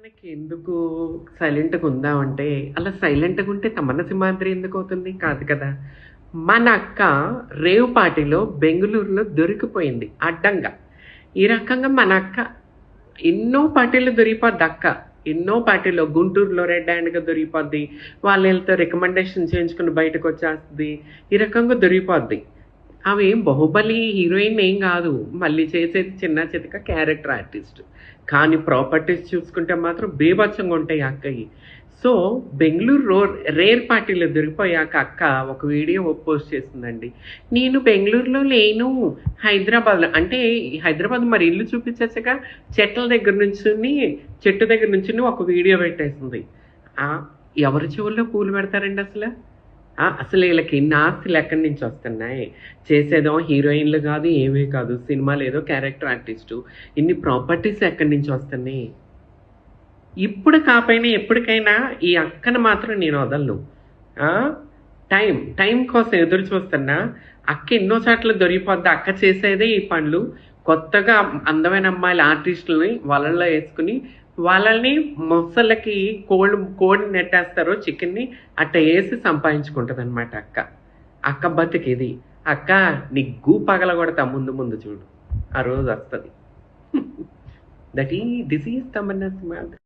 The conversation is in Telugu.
మనకి ఎందుకు సైలెంట్‌గా ఉందామంటే, అలా సైలెంట్‌గా ఉంటే తమన్నా సింహాద్రి ఎందుకవుతుంది? కాదు కదా! మన అక్క రేవ్ పార్టీలో బెంగుళూరులో దొరికిపోయింది అడ్డంగా. ఈ రకంగా మన అక్క ఎన్నో పార్టీల్లో దొరికిపోద్ది అక్క. ఎన్నో పార్టీల్లో గుంటూరులో రెడ్ హ్యాండ్‌గా దొరికిపోద్ది. వాళ్ళీళ్ళతో రికమెండేషన్ చేయించుకొని బయటకొచ్చేస్తది. ఈ రకంగా దొరికిపోద్ది. ఆమె ఏం 'బాహుబలి' హీరోయిన్ ఏం గాదు. మళ్ళీ చేసేది చిన్న చితక క్యారెక్టర్ ఆర్టిస్ట్. కానీ ప్రాపర్టీస్ చూసుకుంటే మాత్రం బీభత్సంగా ఉంటాయి ఆ అక్కయి. సో, బెంగుళూరు రేర్ పార్టీలో దొరికిపోయాక అక్క ఒక వీడియో పోస్ట్ చేసిందండి. నేను బెంగుళూరులో లేను, హైదరాబాద్‌లో అంటే హైదరాబాద్ మరి ఇల్లు చూపించచ్చుగా. చెట్ల దగ్గర నుంచుని, చెట్టు దగ్గర నుంచుని ఒక వీడియో పెట్టేసింది. ఎవరి చెవుల్లో పూలు పెడతారండి అసల? అసలు వీళ్ళకి ఇన్ని ఆస్తులు ఎక్కడి నుంచి వస్తున్నాయి? చేసేదేమో హీరోయిన్‌లు గాదు, ఏమీ కాదు. సినిమాలో ఏదో క్యారెక్టర్ ఆర్టిస్టు. ఇన్ని ప్రాపర్టీస్ ఎక్కడి నుంచి వస్తున్నాయి? ఇప్పుడు కాపోయినా ఎప్పటికైనా ఈ అక్కను మాత్రం నేను వదలను. ఆ! టైం కోసం ఎదురు చూస్తున్నా. అక్క ఎన్నో చోట్ల దొరికిపోద్ది. అక్క చేసేదే ఈ పనులు. కొత్తగా అందమైన అమ్మాయిల ఆర్టిస్టులని వలల్లో యేసుకొని, వాళ్ళని మొసళ్ళకి కోడిని నెట్టేస్తారో చికెన్‌ని అట్ట యేసి సంపాదించుకుంటదనమాట అక్క. అక్క బతుకిది. అక్క నీ పగలగొడతా ముందు ముందు చూడు. ఆ రోజొస్తది. This is Tamannaah Simhadri.